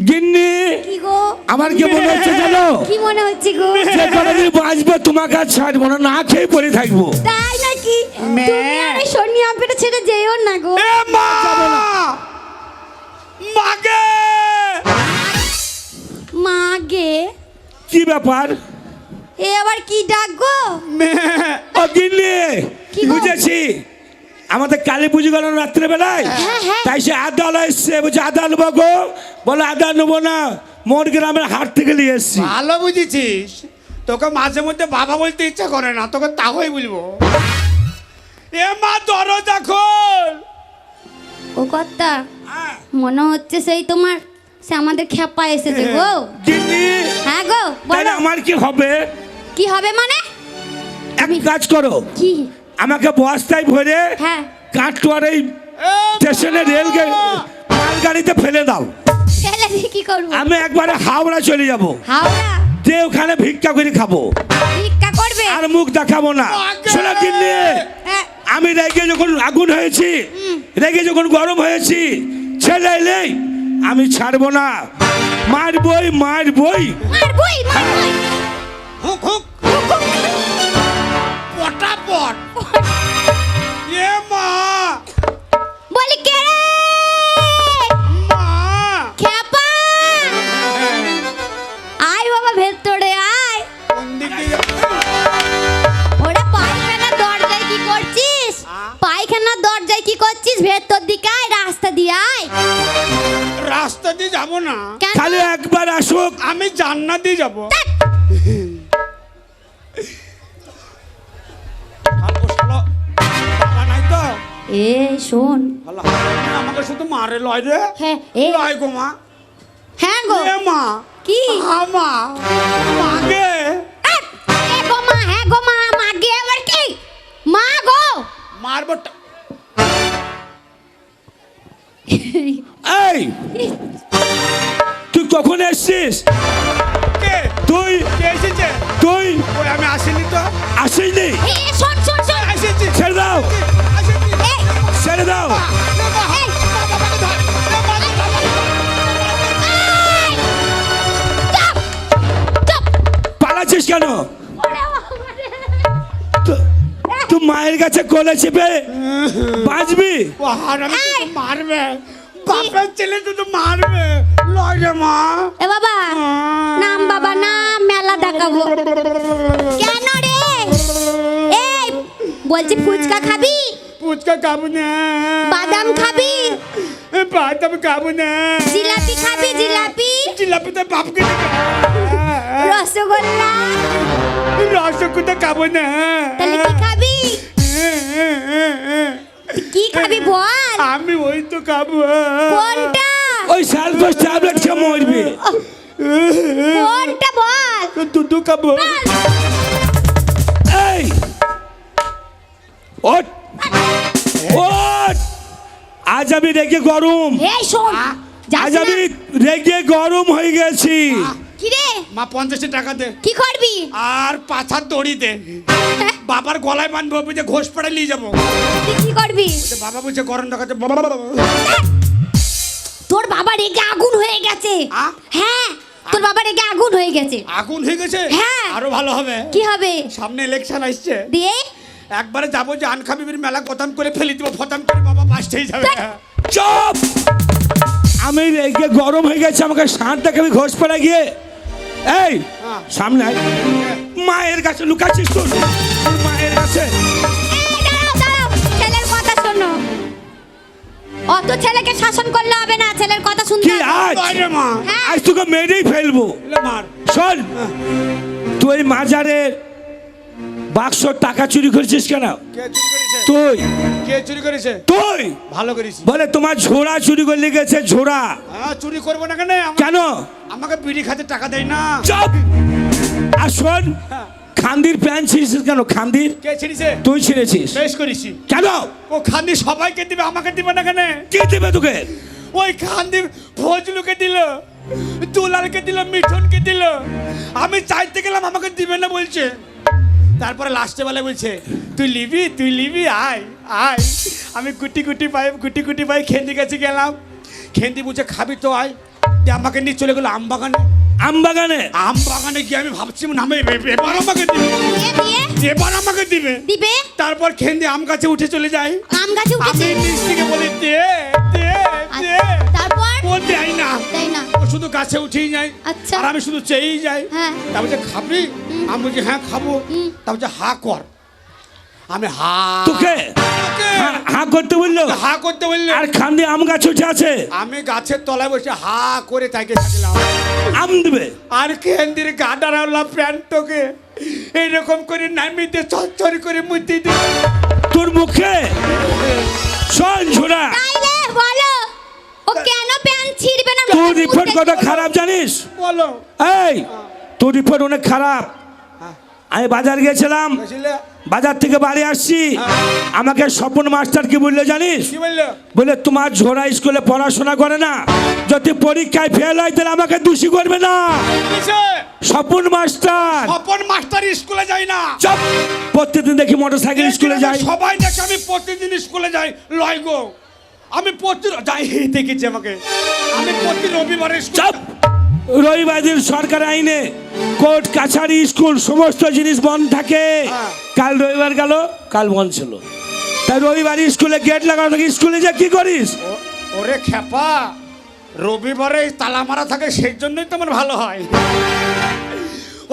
গিন্নি কি গো? আমার কি মনে হচ্ছে জানো? কি মনে হচ্ছে গো? যে কোনদিন বাঁচবো তোমাকে আর ছাড়বো না, না খেয়ে পড়ে থাকবো। তাই নাকি? মে। তুমি আরে সোনিয়া পেটে ছেড়ে যেও না গো। এ মা মাগে মাগে কি ব্যাপার? এ আবার কি ডাক গো? মে ও গিন্নি কি গো? বুঝেছি, আমাদের কালী পুজো গেল রাত্রে বেলায়, হ্যাঁ, হ্যাঁ। তাই সে আদা এসছে, বলছে আদা নেবো গো, বলে আদা নেবো না, মোর গ্রামের হাট থেকে নিয়ে এসছি। ভালো বুঝেছিস, তোকে মাঝে মধ্যে বাবা বলতে ইচ্ছা করে না, তোকে তাহই বলবো। এ মা দরজা খোল। ও কর্তা, মনে হচ্ছে সেই তোমার সে আমাদের খেপা এসেছে গো। গিন্নি হ্যাঁ গো, তাহলে বলো আমার কি হবে? কি হবে মানে? এক কাজ করো, কি? আমাকে বস্তায় ভরে হ্যাঁ, কাটোয়ার এই এ স্টেশনে মালগাড়িতে ফেলে দাও, ফেলে দিয়ে কি করবো? আমি একবারে হাওড়া চলে যাব, হাওড়া যে ওখানে ভিক্ষা করে খাবো, ভিক্ষা করবে? আর মুখ দেখাবো না। শোনা গিন্নি, হ্যাঁ, আমি রেগে যখন আগুন হয়েছি, রেগে যখন গরম হয়েছি, ছেলে এলেই আমি ছাড়বো না, মারবই মারবই। মারবই মারবই। হুক হুক পটাপট। এ মা বলি কে রে? মা খেপা আয় বাবা, ভেতরে আয়। কোন দিক দিয়ে ওরা পায়খানার দরজায় কি করছিস? পায়খানার দরজায় কি করছিস? ভেতর দিকে আয়, রাস্তা দিয়ে আয়। রাস্তা দিয়ে যাবো না, কেন? খালি একবার আসুক। আমি জান্নাত দিয়ে যাবো। ও শালা, বাবা নাই তো? এ শোন, শালা, আমাকে শুধু মারে লয় রে। হ্যাঁ এ লয় গো মা। হ্যাঁ গো। এ মা কি? আমা মাগে আহ, এ গো মা, হ্যাঁ গো মা, মাগে আবার কি? মা গো। মারবো। এই তুই কখন এসছিস? কে তুই কে এসেছে? তুই ওই আমি আসিনি তো। আসিনি, এ শোন শোন শোন। আসেছি ছেড়ে দাও, আসেছি। এ ছেড়ে দাও। এই, চুপ চুপ। পালাচ্ছিস কেন? ওরে বাবা রে। তুই মায়ের কাছে কোলে চেপে বাঁচবি। ও হারামি তো মারবে, বাপের ছেলে তো মারবে। লয় রে মা। এ বাবা, নাম বাবা নাম, মেলা দেখাবো। কেন রে? এই বলছি ফুচকা খাবি? ফুচকা খাবো না, বাদাম খাবি? বাদাম খাবো না, জিলাপি খাবি? জিলাপি? জিলাপি তো বাপকে রসগোল্লা? রসগোল্লা খাবো না। তাহলে কি খাবি? কি খাবি বল? আমি ওই তো খাবো। কোনটা? ওই সালফাস ট্যাবলেট খেয়ে মরবি। কোনটা বল? দুধু খাবো। এই ওঠ ওঠ, আজ আমি রেগে গরম, এই শোন, যাস আজ না। আমি রেগে গরম হয়ে গেছি। কি রে? মা 50 টাকা দে কি করবি? আর পাছার দড়ি দে, বাবার গলায় বাঁধবো, বুঝে ঘোষ পাড়ে নিয়ে যাবো। তুই কি করবি? বাবা বুঝে গরম দেখাচ্ছে। তোর বাবা রেগে আগুন হয়ে গেছে। আ? হ্যাঁ, তোর বাবা রেগে আগুন হয়ে গেছে। আগুন হয়ে গেছে? হ্যাঁ। আরো ভালো হবে। কি হবে? সামনে ইলেকশন আসছে, দিয়ে একবারে যাবো যে আনখাবিবির মেলা খতম করে ফেলে দিব, খতম করে বাবা বাসতেই যাবে। চুপ, আমি রেগে গরম হয়ে গেছে, আমাকে শাঁত দেখাবি ঘোষ পাড়া গিয়ে। এই সামনে আয়। মায়ের কাছে লুকাচ্ছিস তুই, তোর মায়ের কাছে। এই দাঁড়াও দাঁড়াও, ছেলের কথা শোনো। অত ছেলেকে শাসন করলে হবে না, ছেলের কথা শুনতে কি হবে। আজ? লয় রে মা। হ্যাঁ। আজ তোকে মেরেই ফেলবো। এলে মার। শোন, তুই মাজারের বাক্স টাকা চুরি করেছিস কেন? কে চুরি করেছে? তুই কে চুরি করেছে? তুই ভালো করেছি। বলে তোমার ঝোড়া চুরি করে লেগেছে, ঝোড়া। হ্যাঁ, চুরি করবো না কেন? কেন? আমাকে বিড়ি খাতে টাকা দেয় না। চুপ। আর শোন, খান্দির প্যান্ট ছিঁড়েছিস কেন? খান্দির কে ছিড়িছে? তুই ছিঁড়েছিস বেশ করেছি। কেন? ও খান্দি সবাইকে দিবে, আমাকে দিবে না কেন? কে দেবে তোকে? ওই খান্দি ফজলুকে দিল, দুলালকে দিল, মিঠুনকে দিল। আমি চাইতে গেলাম, আমাকে দিবে না বলছে। তারপরে লাস্টে বেলা বলছে তুই লিবি আয় আয়। আমি গুটি গুটি পাই খেন্দি কাছে গেলাম। খেন্দি বুঝে খাবি তো আয়। দিয়ে আমাকে নিয়ে চলে গেলো আম বাগানে। আম বাগানে? আম বাগানে গিয়ে আমি ভাবছি নামে এবার আমাকে দিবে, দিয়ে এবার আমাকে দিবে। দিবে তারপর খেন্দে আম গাছে উঠে চলে যাই। আম গাছে আমি উঠেছে নিচ থেকে বলি দে দে দে, তারপর ও দেয় না, তাই না ও শুধু গাছে উঠেই যায়। আচ্ছা। আর আমি শুধু চেয়েই যাই। হ্যাঁ। তারপর যে খাবি, আমি বলছি হ্যাঁ খাবো। তারপর যে হা কর, আমি হা তোকে তোকে হা করতে বললো? হা করতে বললে আর খান দিয়ে আম গাছ উঠে আছে, আমি গাছের তলায় বসে হা করে তাকে থাকলাম। আম দিবে। আর কেন্দ্রের গাডা রাখলাম প্যান্ট তোকে এইরকম করে নামিতে চচ্চর করে মুতি দি। তোর মুখে শোন ঝোড়া, তাইলে বলো ও কেন প্যান্ট ছিড়বে না? তোর রিপোর্ট কত খারাপ জানিস? বলো এই তোর রিপোর্ট অনেক খারাপ। আমি বাজার গেছিলাম, বুঝলে বাজার থেকে বাড়ি আসছি, আমাকে স্বপন মাস্টার কি বললো জানিস? কি বললো? বলে তোমার ঝোড়া স্কুলে পড়াশোনা করে না, যদি পরীক্ষায় ফেল হয় তাহলে আমাকে দোষী করবে না। কিসে? স্বপন মাস্টার। স্বপন মাস্টার স্কুলে যাই না। চপ, প্রত্যেকদিন দেখি মোটর সাইকেল স্কুলে যাই। সবাই দেখে আমি প্রতিদিন স্কুলে যাই। লয় গো, আমি প্রতি যাই দেখেছি আমাকে। আমি প্রতি রবিবারে চপ, রবিবার দিন সরকার আইনে কোর্ট কাছারি স্কুল সমস্ত জিনিস বন্ধ থাকে। হ্যাঁ। কাল রবিবার গেল, কাল বন্ধ ছিল, তাই রবিবার স্কুলে গেট লাগানো থাকে। স্কুলে যা কি করিস? ওরে খেপা, রবিবারে তালা মারা থাকে, সেই জন্যই তো আমার ভালো হয়।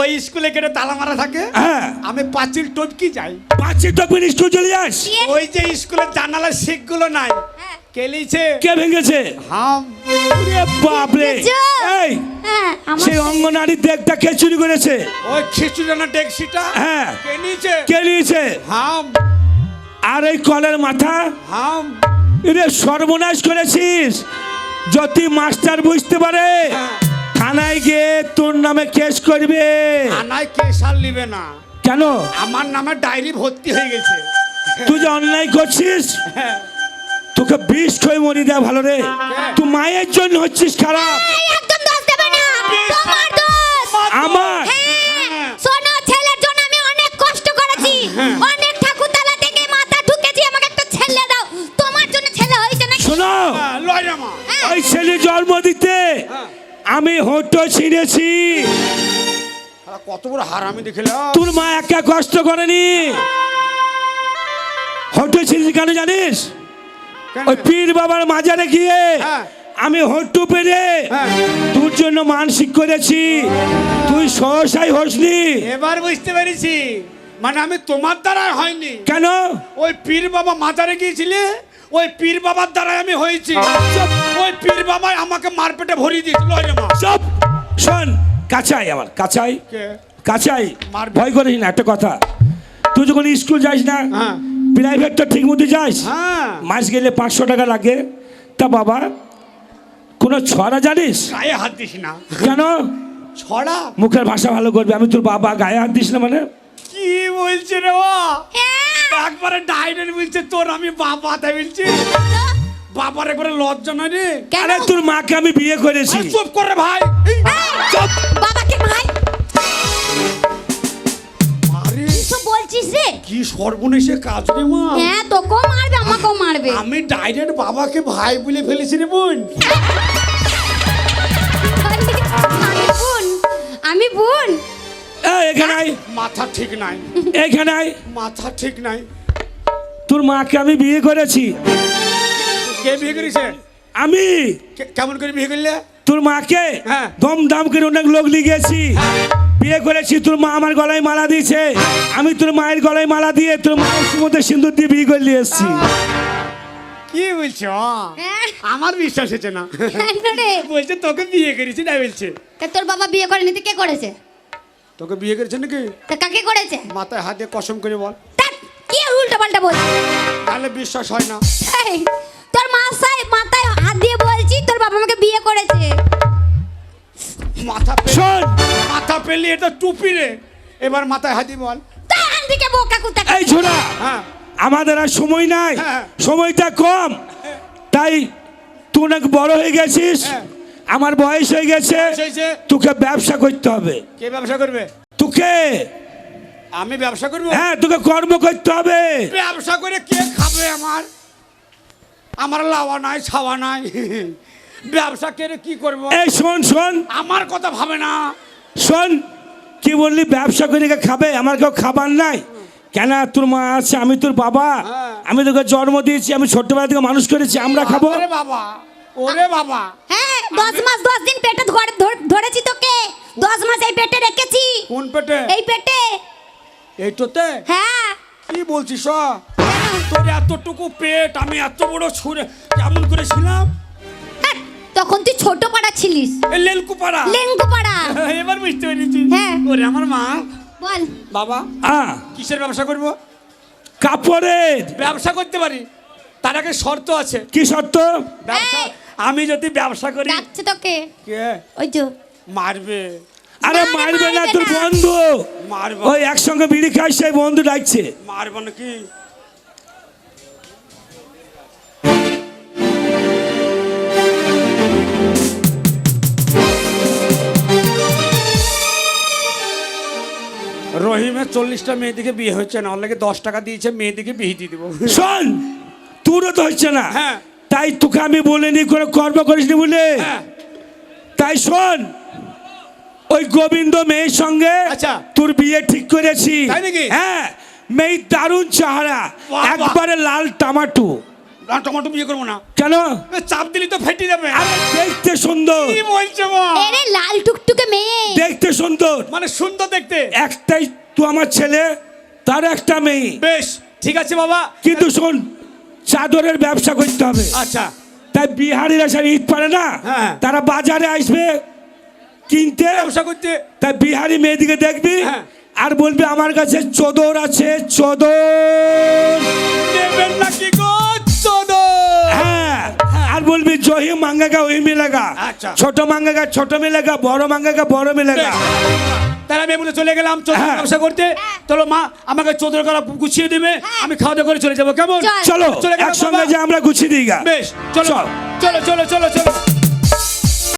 ওই স্কুলে গেটে তালা মারা থাকে, হ্যাঁ, আমি পাঁচিল টপকি যাই। পাঁচি টপিন স্কুল চলে যাস। ওই যে স্কুলের জানালার শিখগুলো নাই, হ্যাঁ। কেলিছে কে ভেঙেছে? হাম। ওরে বাপরে! দেখেছো? এই হ্যাঁ আমার সেই অঙ্গনারীর দেখটা কে চুরি করেছে? ওই খিচুড়ি না ডেক্সিটা হ্যাঁ, কেলিছে কে নিয়েছে? হাম আর এই কলের মাথা, হাম। এরে সর্বনাশ করেছিস। যদি মাস্টার বুঝতে পারে থানায় গিয়ে তোর নামে কেস করবে। আনায় কেস আর নিবে না, কেন? আমার নামে ডায়েরি ভর্তি হয়ে গেছে। তুই যে অন্যায় করছিস, তোকে বিষ খেয়ে মরি দেয়া ভালো রে। তুই মায়ের জন্য হচ্ছিস খারাপ। এই, একদম দোষ দেবে না, তোমার দোষ। আমার হ্যাঁ, শোনো, ছেলের জন্য আমি অনেক কষ্ট করেছি, অনেক ঠাকুরতলা থেকে মাথা ঠুকেছি, আমাকে একটা ছেলে দাও। তোমার জন্য ছেলে হয়েছে না? শোনো, লয় রামা, ওই ছেলে জন্ম দিতে আমি হোটো ছিঁড়েছি। কত বড় হারামি দেখলাম। তোর মা একা কষ্ট করেনি। হোটো ছিঁড়েছি কেন জানিস? ওই পীর বাবার মাজারে গিয়ে হ্যাঁ। আমি হট্টু পেরে হ্যাঁ। তোর জন্য মানসিক করেছি, তুই সহসাই হসনি। এবার বুঝতে পেরেছি, মানে আমি তোমার দ্বারা হয়নি। কেন? ওই পীর বাবা মাজারে গিয়েছিলে, ওই পীর বাবার দ্বারাই আমি হয়েছি। ওই পীর বাবাই আমাকে মারপেটে ভরিয়ে দিয়েছিল। লয় রামা, চুপ, শোন, কাছাই আমার কাছাই কে? কাছাই মারবে। ভয় করিস না। একটা কথা, তুই যখন স্কুল যাস না, হ্যাঁ। প্রাইভেট তো ঠিক মতো যাস, হ্যাঁ, মাস গেলে 500 টাকা লাগে। তা বাবা কোনো ছড়া জানিস? গায়ে হাত দিস না। কেন? ছড়া? মুখের ভাষা ভালো করবে। আমি তোর বাবা, গায়ে হাত দিস না মানে? কি বলছে রে ও? হ্যাঁ, একবারে ডাইরেক্ট বলছে তোর আমি বাবা, তাই বলছি। বাবার একবারে লজ্জা নয় রে? কেন? আরে তোর মাকে আমি বিয়ে করেছি। আরে চুপ করে ভাই। এই, চুপ। বাবাকে ভাই আরে কিছু বলছিস রে? কি সর্বনেশে কাজ রে মা। হ্যাঁ, তোকেও মারবে, আমাকেও মারবে। আমি ডাইরেক্ট বাবাকে ভাই বলে ফেলেছি রে বোন। আমি বোন, আমি বোন। এখানে আয়, মাথা ঠিক নাই, এখানে আয়। মাথা ঠিক নাই। তোর মাকে আমি বিয়ে করেছি। কে বিয়ে করেছে? আমি। কেমন করে বিয়ে করলে? তোর মাকে হ্যাঁ। দমদম করে অনেক লোক লিগেছি, বিয়ে করেছি। তোর মা আমার গলায় মালা দিয়েছে, আমি তোর মায়ের গলায় মালা দিয়ে তোর মায়ের মধ্যে সিঁদুর দিয়ে বিয়ে করে নিয়ে এসেছি। কি বলছো? হ্যাঁ, আমার বিশ্বাস হচ্ছে না। কেন রে? বলছে তোকে বিয়ে করেছি না বলছে। তা তোর বাবা বিয়ে করেনি তো কে করেছে? তোকে বিয়ে করেছে নাকি? তা কাকে করেছে? মাথায় হাত দিয়ে কসম করে বল, তা কি উল্টো পাল্টা বলছিস? তাহলে বিশ্বাস হয় না। এই, তোর মাথায় হাত দিয়ে বলছি তোর বাবা আমাকে বিয়ে করেছে। মাথা শোন, মাথা পেলি এটা টুপি রে। এবার মাথায় হাত দিয়ে বল। তার দিকে বোকা কুত্তা। এই ছোড়া, হ্যাঁ, আমাদের আর সময় নাই, হ্যাঁ। সময়টা কম, তাই তুই অনেক বড় হয়ে গেছিস, হ্যাঁ। আমার বয়স হয়ে গেছে, বয়স হয়েছে। তোকে ব্যবসা করতে হবে। কে ব্যবসা করবে? তোকে, আমি ব্যবসা করবো? হ্যাঁ, তোকে কর্ম করতে হবে। ব্যবসা করে কে খাবে? আমার লাওয়া নাই, ছাওয়া নাই। ব্যবসা করে কি করব? এই শোন শোন আমার কথা ভাবে না। শোন, কি বললি? ব্যবসা করে খাবে? আমার কেউ খাবার নাই কেন? তোর মা আছে, আমি তোর বাবা, হ্যাঁ। আমি তোকে জন্ম দিয়েছি, আমি ছোট্টবেলা থেকে মানুষ করেছি, আমরা খাবো? ওরে বাবা, ওরে বাবা। হ্যাঁ 10 মাস 10 দিন পেটে ধরেছি তোকে, 10 মাস এই পেটে রেখেছি। কোন পেটে? এই পেটে। এইটোতে? হ্যাঁ। কি বলছিস? তোর এতটুকু পেট, আমি এত বড় ছুঁড়ে কেমন করেছিলাম? হ্যাঁ, তখন তুই ছোট পাড়া ছিলিস। এই লেলকু পাড়া। লেঙ্গু পাড়া। এবার বুঝতে পেরেছি। হ্যাঁ। ওরে আমার মা। বল। বাবা, কিসের ব্যবসা করব? কাপড়ের ব্যবসা করতে পারি, তার আগে শর্ত আছে। কি শর্ত? ব্যবসা, এই। আমি যদি ব্যবসা করি। ডাকছে তোকে। কে? ওই যে মারবে। আরে না, মারবে না, মারবে তোর না। বন্ধু মারবো। ওই একসঙ্গে বিড়ি খাই, সেই বন্ধু ডাকছে। মারবো নাকি? রহিমের 40টা মেয়েদিকে বিয়ে হচ্ছে না, ওর লাগে 10 টাকা দিয়েছে, মেয়েদিকে বিয়ে দিয়ে দিব। শোন, তোরও তো হচ্ছে না, হ্যাঁ। তাই তোকে আমি বলিনি কোনো কর্ম করিসনি বলে। হ্যাঁ। তাই শোন, ওই গোবিন্দ মেয়ের সঙ্গে আচ্ছা। তোর বিয়ে ঠিক করেছি। তাই নাকি? হ্যাঁ, মেয়ে দারুণ চেহারা, বাহ। একবারে লাল টমাটো। না, টমেটো বিয়ে করবো না। কেন? এ, চাপ দিলি তো ফেটে যাবে। আরে দেখতে সুন্দর, কি বলছো মা? এরে লাল টুকটুকে মেয়ে। দেখতে সুন্দর, মানে সুন্দর দেখতে। একটাই তো আমার ছেলে, তার একটা মেয়ে। বেশ, ঠিক আছে বাবা। কিন্তু শোন, চাদরের ব্যবসা করতে হবে। আচ্ছা। তাই বিহারিরা সব ঈদ পারে না, হ্যাঁ। তারা বাজারে আসবে কিনতে, ব্যবসা করতে। তাই বিহারি মেয়েদিকে দেখবি, হ্যাঁ। আর বলবি আমার কাছে চোদর আছে, চোদর। দেবেন নাকি গো চোদর? হ্যাঁ, আর বলবি জহি মাঙ্গেগা ওই মিলেগা, আচ্ছা। ছোট মাঙ্গেগা ছোট মিলেগা, বড় মাঙ্গেগা বড় মিলেগা। তাহলে আমি বলে চলে গেলাম চোদর হ্যাঁ। ব্যবসা করতে। চলো মা, আমাকে চোদর করা গুছিয়ে দেবে, আমি খাওয়া দাওয়া করে চলে যাবো, কেমন? চল। চলো চলে গেলাম একসঙ্গে বাবা। যে আমরা গুছিয়ে দিই গা। বেশ, চলো চল। চলো চলো চলো চলো।